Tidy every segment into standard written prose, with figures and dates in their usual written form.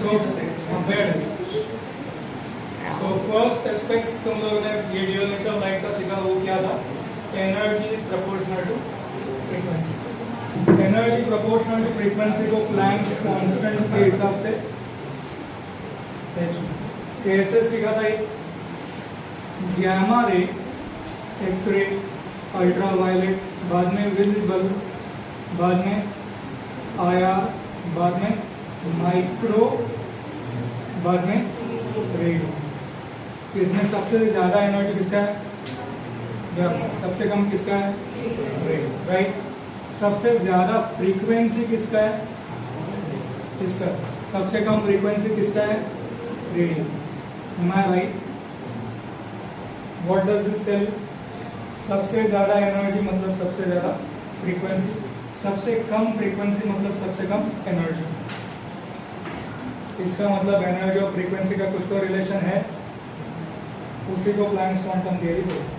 So first aspect तुम लोगों ने ये ड्यूअल नेचर ऑफ लाइट का सीखा, वो क्या था? Energy is proportional to frequency. Energy proportional to frequency को प्लैंक्स कांस्टेंट के हिसाब से कैसे सीखा था? गैमा रे, एक्सरे, अल्ट्रावायलेट, बाद में विजिबल, बाद में आईआर, बाद में माइक्रो, बाद में रेडियो। इसमें सबसे ज़्यादा एनर्जी किसका है? गैमा। सबसे कम किसका है? Radio, right. सबसे ज़्यादा फ्रीक्वेंसी किसका है? इसका। सबसे कम फ्रीक्वेंसी किसका है? Radio. Am I right? What does this tell? सबसे ज़्यादा एनर्जी मतलब सबसे ज़्यादा फ्रीक्वेंसी, सबसे कम फ्रीक्वेंसी मतलब सबसे कम एनर्जी। इसका मतलब एनर्जी और फ्रीक्वेंसी का कुछ तो रिलेशन है, उसी को प्लैंक्स क्वांटम थियरी बोलते।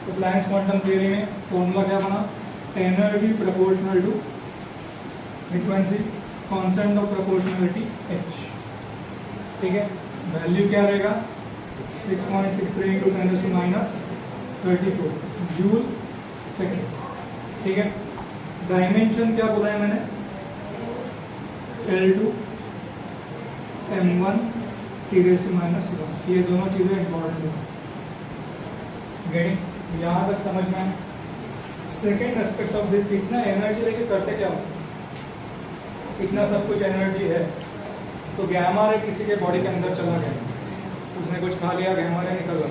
तो प्लैंक्स क्वांटम थियरी में फॉर्मूला क्या बना? Energy proportional to frequency, constant of proportionality h। ठीक है, वैल्यू क्या रहेगा? 6.63 × 10⁻34 जूल सेकेंड। ठीक है, डायमेंशन क्या बोला है मैंने? L2 m1 T⁻⁻1। ये दोनों चीजें इंपॉर्टेंट है। गेटिंग? यहाँ तक समझ में आए? सेकेंड एस्पेक्ट ऑफ दिस, इतना एनर्जी लेके करते क्या हो? इतना सब कुछ एनर्जी है तो गैमा रे किसी के बॉडी के अंदर चला गया, उसने कुछ खा लिया, गैमा रे निकल गया,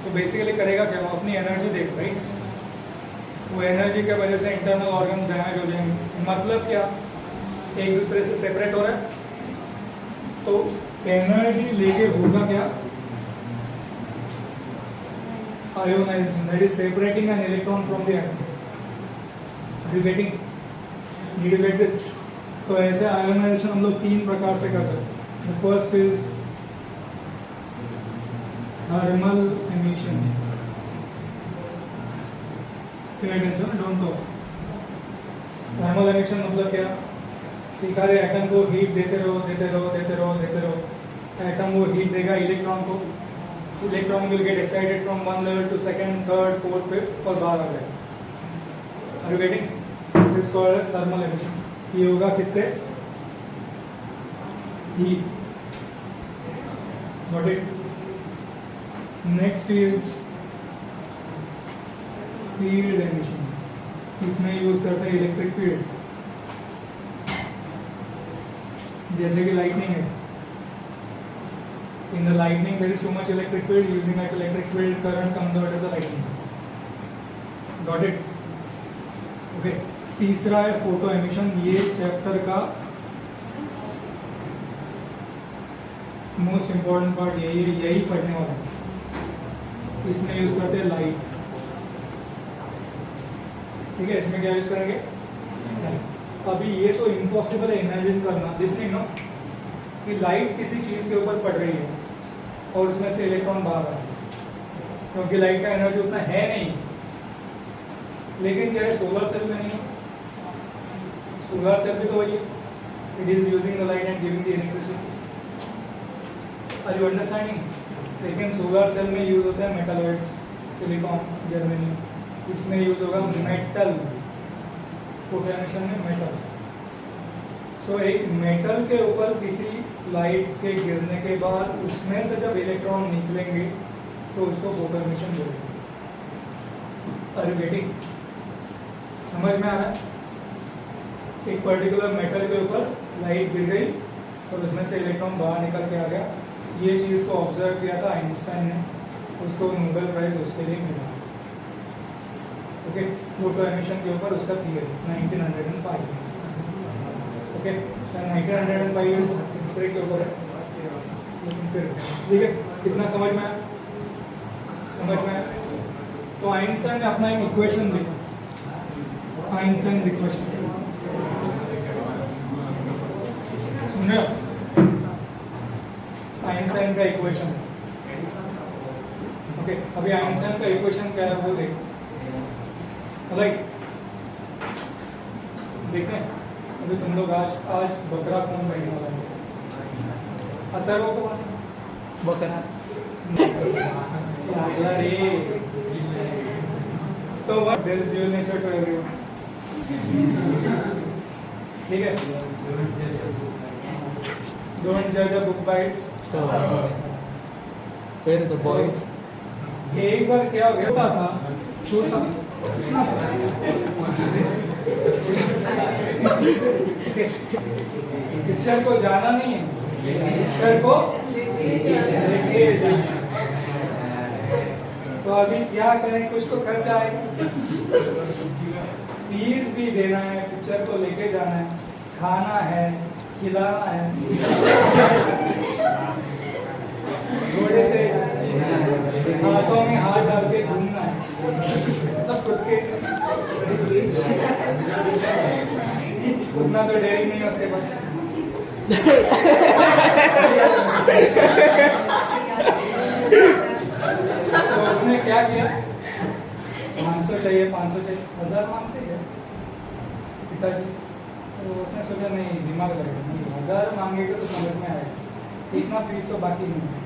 तो बेसिकली करेगा क्या? वो अपनी एनर्जी देख, राइट? वो एनर्जी की वजह से इंटरनल ऑर्गन्स डैमेज हो जाएंगे। मतलब क्या? एक दूसरे से सेपरेट हो रहा है, तो एनर्जी लेके होगा क्या? Ionization, that is separating an electron from the atom. Are you getting? Need to get this? तो ऐसे आयोनाइजेशन हम लोग तीन प्रकार से कर सकते हैं। First is thermal emission. Don't talk. Thermal emission मतलब क्या? सारे एटम को हीट देते रहो, देते रहो, देते रहो, देते रहो। एटम वो हीट देगा इलेक्ट्रॉन को, electron will get excited from one level to second, third, fourth, fifth और बाहर आ जाएगा। Are you getting? This called as thermal emission. ये होगा किससे? Heat. Got it? Next is field emission. इसमें यूज करते हैं इलेक्ट्रिक फील्ड, जैसे कि लाइटनिंग है। In the lightning there is so much electric field, using that electric field current comes out as a lightning. Got it? Okay. तीसरा है photo emission. ये chapter का मोस्ट इंपॉर्टेंट पार्ट यही पढ़ने वाला है। इसमें यूज करते हैं लाइट। ठीक है, इसमें क्या यूज करेंगे? अभी ये तो इम्पॉसिबल है इमेजिन करना, जिसमें नो कि लाइट किसी चीज के ऊपर पड़ रही है और उसमें से इलेक्ट्रॉन बाहर आ रहा है, क्योंकि लाइट का एनर्जी उतना है नहीं। लेकिन क्या है, सोलर सेल में नहीं। सोलर सेल भी तो वही है, it is using the light and giving the electricity. Are you understanding? लेकिन सोलर सेल में यूज होता है मेटलॉइड्स, सिलिकॉन, जर्मेनियम। इसमें यूज होगा मेटल, फोटो एमिशन में मेटल। सो एक मेटल के ऊपर किसी लाइट के गिरने के बाद उसमें से जब इलेक्ट्रॉन निकलेंगे तो उसको फोटो एमिशन बोलेंगे। Are you getting? समझ में आ रहा है? एक पर्टिकुलर मेटल के ऊपर लाइट गिर गई और उसमें से इलेक्ट्रॉन बाहर निकल के आ गया। ये चीज़ को ऑब्जर्व किया था आइंस्टाइन ने, उसको नोबेल प्राइज उसके लिए मिला। ओके, फोटो एमिशन के ऊपर उसका थियरी 1905। ओके, 1905 एक्सरे के ऊपर है। लेकिन फिर ठीक है, कितना समझ में आया? समझ में आया? तो आइंस्टाइन ने अपना एक इक्वेशन लिखा, आइंस्टाइन इक्वेशन। सुन रहे हो? आइंस्टाइन का इक्वेशन। ओके, अभी आइंस्टाइन का इक्वेशन क्या है वो देखो। राइट, देखें अभी तुम लोग आज बकरा कौन बनने वाला है? अथर्व को बकरा लागला रे. तो what there is dual nature to everyone. ठीक है. Don't judge a book by its. where the boys एक बार क्या होता था छोटा पिक्चर को जाना नहीं है, पिक्चर को लेके जाना. तो अभी क्या करें, कुछ तो खर्चा आएगा, फीस भी देना है, पिक्चर को लेके जाना है, खाना है, खिलाना है, घोड़े से हाथों में हाथ डाल के घूमना है, मतलब खुद के उतना तो डेयरिंग नहीं है उसके पास. तो उसने क्या किया, 500 चाहिए, 500 चाहिए, 1000 मांगते हैं पिताजी से. तो उसने सोचा नहीं, दिमाग लगेगा, नहीं 1000 मांगेगा तो समझ में आएगा, कितना फीस तो बाकी नहीं है.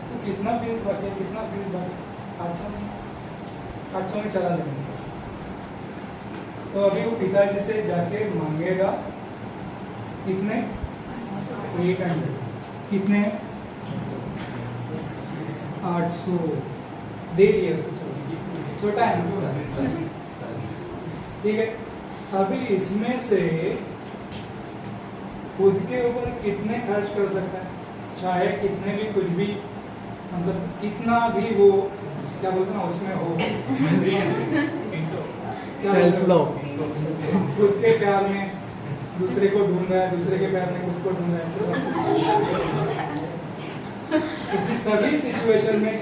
तो कितना फीस बाकी है, कितना फीस बाकी, 800 में चला लेंगे. तो अभी वो पिताजी से जाके मांगेगा कितने, 800. कितने, 800 दे दिया उसको. छोटा है, ठीक है. अभी इसमें से खुद के ऊपर कितने खर्च कर सकता है, चाहे कितने भी कुछ भी, मतलब कितना भी वो क्या बोलते हैं उसमें हो, सेल्फ लव. खुद के प्यार में दूसरे को ढूंढ रहा है, दूसरे के प्यार में खुद को ढूंढ रहा है, ऐसे सब इसी सभी सिचुएशन में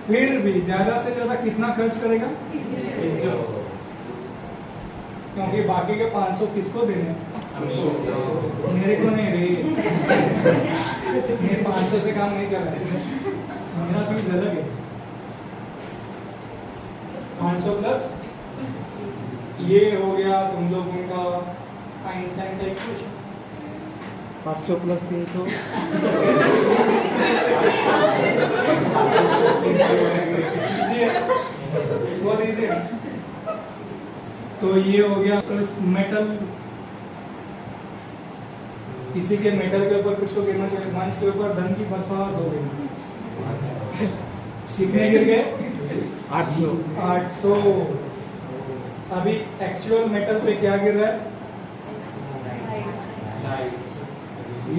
फिर भी ज्यादा से ज्यादा कितना खर्च करेगा, क्योंकि बाकी के 500 किसको देने, मेरे को नहीं रे. मेरे 500 से काम नहीं चल रहा है, मेरा फीस अलग है. 500 प्लस ये हो गया तुम लोगों का आइंस्टाइन का इक्वेशन. 500 प्लस 300 बहुत इजी है. तो ये हो गया मेटल, किसी के मेटल के ऊपर कुछ तो गिरना चाहिए, मंच के ऊपर धन की बरसात हो गई. कितने गिर गए, 800. अभी एक्चुअल मेटल पे क्या गिर रहा है,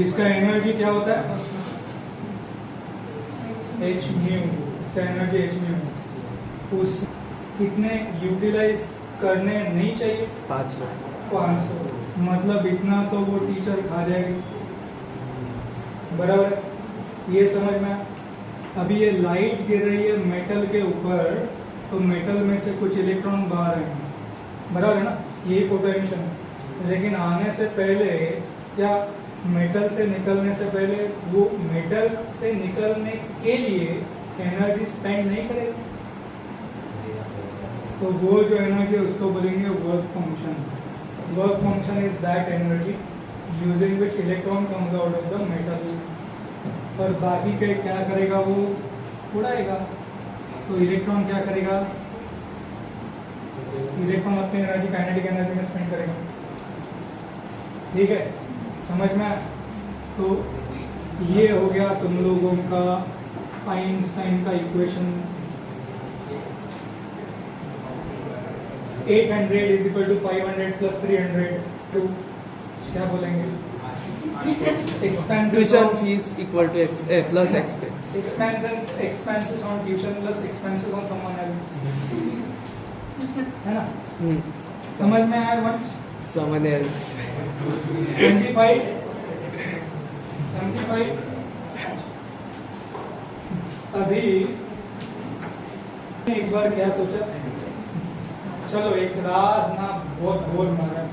इसका एनर्जी क्या होता है, h म्यू. इसका एनर्जी h म्यू. उस कितने यूटिलाइज करने नहीं चाहिए, 500. मतलब इतना तो वो टीचर खा जाएगी, बराबर. ये समझ में. अभी ये लाइट गिर रही है मेटल के ऊपर, तो मेटल में से कुछ इलेक्ट्रॉन बाहर आएंगे, बराबर है ना, यही फोटो एमिशन है. लेकिन आने से पहले या मेटल से निकलने से पहले वो मेटल से निकलने के लिए एनर्जी स्पेंड नहीं करेगा, तो वो जो एनर्जी है उसको बोलेंगे work function. Work function is that energy using which electron comes out of the metal. और बाकी के क्या करेगा, वो उड़ाएगा. तो इलेक्ट्रॉन क्या करेगा, इलेक्ट्रॉन अपनी एनर्जी काइनेटिक एनर्जी में स्पेंड करेगा. ठीक है, समझ में. तो ये हो गया तुम लोगों का आइंस्टाइन का equation. 800 is equal to 500 plus 300 टू क्या बोलेंगे, tuition fees equal to plus expense. Expenses on tuition plus expenses on someone else. है ना, समझ में आया वन. Someone else. 75. अभी एक बार क्या सोचा, चलो एक राज ना बहुत बोल मारा,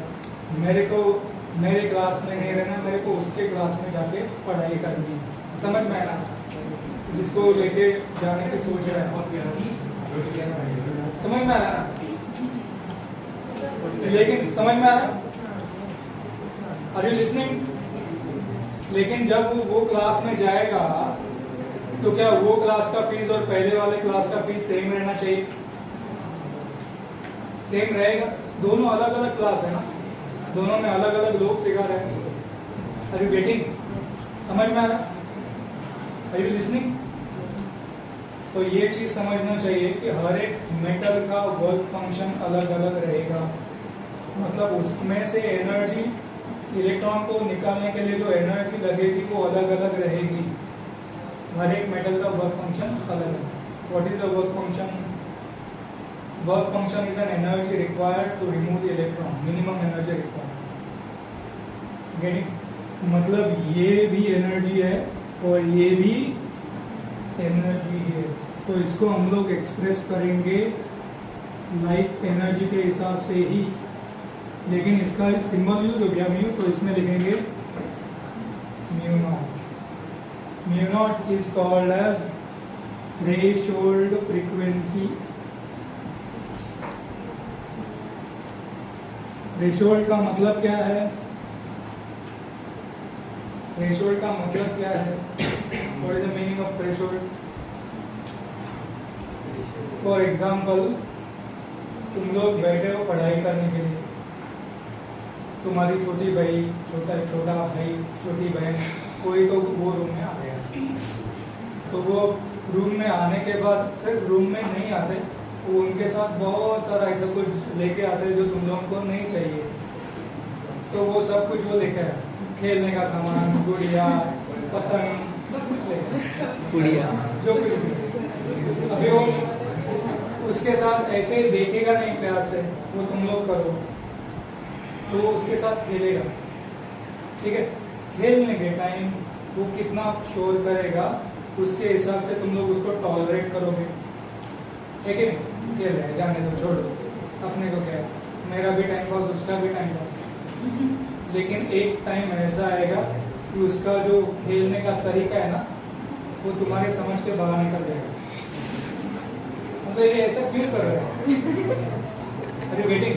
मेरे क्लास में नहीं रहना, मेरे को उसके क्लास में जाके पढ़ाई करनी है. समझ में आया, जिसको लेके जाने की सोच रहा है, समझ में आ रहा है. लेकिन समझ में आ रहा, आर यू लिसनिंग? लेकिन जब वो क्लास में जाएगा तो क्या वो क्लास का फीस और पहले वाले क्लास का फीस सेम रहना चाहिए? सेम रहेगा। दोनों अलग अलग क्लास है ना, दोनों में अलग अलग लोग सिखा रहे हैं। Are you getting? समझ में आ रहा? Are you listening? तो ये चीज समझना चाहिए कि हर एक मेटल का वर्क फंक्शन अलग अलग रहेगा। मतलब उसमें से एनर्जी, इलेक्ट्रॉन को निकालने के लिए जो एनर्जी लगेगी वो अलग अलग रहेगी। हर एक मेटल का वर्क फंक्शन अलग है। What is the work function? Work function is an energy required to remove the electron, minimum energy required. Getting? मतलब ये भी एनर्जी है और ये भी एनर्जी है, तो इसको हम लोग एक्सप्रेस करेंगे लाइट एनर्जी के हिसाब से ही। लेकिन इसका सिंबल यूज हो गया म्यू, तो इसमें लिखेंगे mu naught. Mu naught is called as threshold frequency. Threshold का मतलब क्या है? थ्रेशोल्ड का मतलब क्या है? What is the meaning of threshold? For example, तुम लोग बैठे हो पढ़ाई करने के लिए, तुम्हारी छोटी भाई, छोटा भाई, छोटी बहन, कोई तो वो रूम में आ गया। तो वो रूम में आने के बाद सिर्फ रूम में नहीं आते, वो उनके साथ बहुत सारा ऐसा कुछ लेके आते हैं जो तुम लोगों को नहीं चाहिए। तो वो सब कुछ वो लेके आए, खेलने का सामान, गुड़िया, पतंग, सब कुछ लेके, गुड़िया, जो कुछ भी। अभी वो उसके साथ ऐसे देखेगा नहीं प्यार से, वो तुम लोग करो तो वो उसके साथ खेलेगा। ठीक है? खेलने के टाइम वो कितना शोर करेगा उसके हिसाब से तुम लोग उसको टॉलरेट करोगे। ठीक है? खेल रहे हैं, जाने दो, छोड़ दो, अपने को क्या है, मेरा भी टाइम पास, उसका भी टाइम पास। लेकिन एक टाइम ऐसा आएगा कि उसका जो खेलने का तरीका है ना, वो तुम्हारे समझ के बाहर निकल जाएगा। मतलब ये ऐसा क्यों कर रहे हैं? अरे गेटिंग?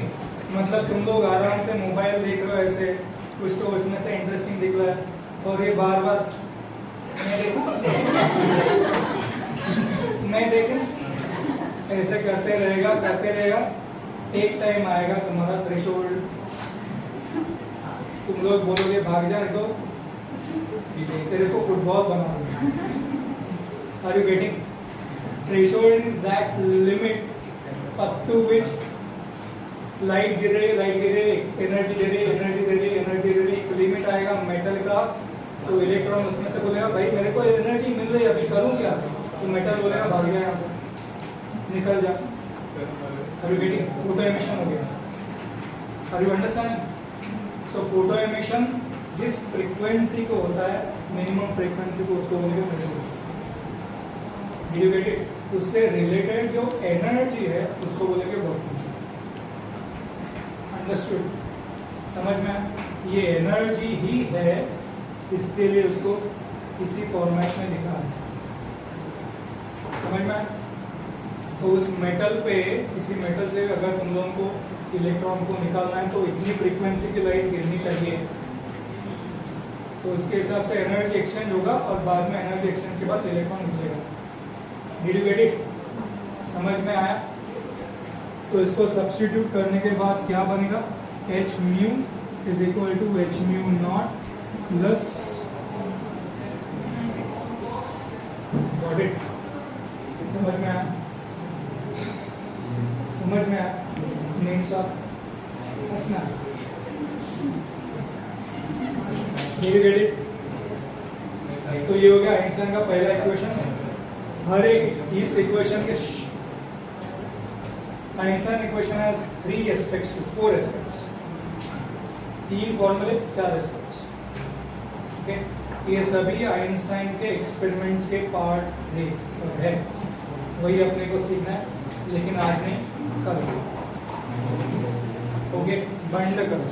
मतलब तुम लोग आराम से मोबाइल देख रहे हो, ऐसे कुछ तो उसमें से इंटरेस्टिंग दिख रहा है, और ये बार बार मैं देखूं, ऐसे करते रहेगा। एक टाइम आएगा तुम्हारा थ्रेशोल्ड, तुम लोग बोलोगे भाग जा, तो तेरे को फुटबॉल बना दूंगा। Are you getting? Threshold is that limit up to which light गिर रही, एनर्जी दे रही, एक लिमिट आएगा मेटल का। तो इलेक्ट्रॉन उसमें से बोलेगा भाई मेरे को एनर्जी मिल रही है, अभी करूँ क्या? तो मेटल बोलेगा भाग जा यहाँ से, निकल जा। Are you getting? Photo emission हो गया। Are you understanding? So photo emission जिस फ्रीक्वेंसी को होता है, मिनिमम फ्रीक्वेंसी को, उसको बोलेंगे threshold. Did you get it? उससे रिलेटेड जो एनर्जी है उसको बोलेंगे वर्क फंक्शन। अंडरस्टूड? समझ में? ये एनर्जी ही है, इसके लिए उसको इसी फॉर्मेट में लिखा है। समझ में? तो उस मेटल पे, इसी मेटल से अगर तुम लोगों को इलेक्ट्रॉन को निकालना है तो इतनी फ्रीक्वेंसी की लाइट गिरनी चाहिए, तो उसके हिसाब से एनर्जी एक्सचेंज होगा और बाद में एनर्जी एक्सचेंज के बाद इलेक्ट्रॉन निकलेगा। Did you get it? समझ में आया? तो इसको सब्स्टिट्यूट करने के बाद क्या बनेगा? H mu is equal to H mu naught plus, got it? समझ में आया? समझ में आया? नेम साहब हंसना। Did you get it? तो ये हो गया आइंस्टाइन का पहला इक्वेशन। हर एक इस इक्वेशन के Einstein equation has 3 aspects to 4 aspects, 3 फॉर्मूले 4 एस्पेक्ट्स। ओके? ये सभी आइंस्टाइन के एक्सपेरिमेंट्स के पार्ट थे और है, वही अपने को सीखना है, लेकिन आज नहीं कल। ओके? बंद करो।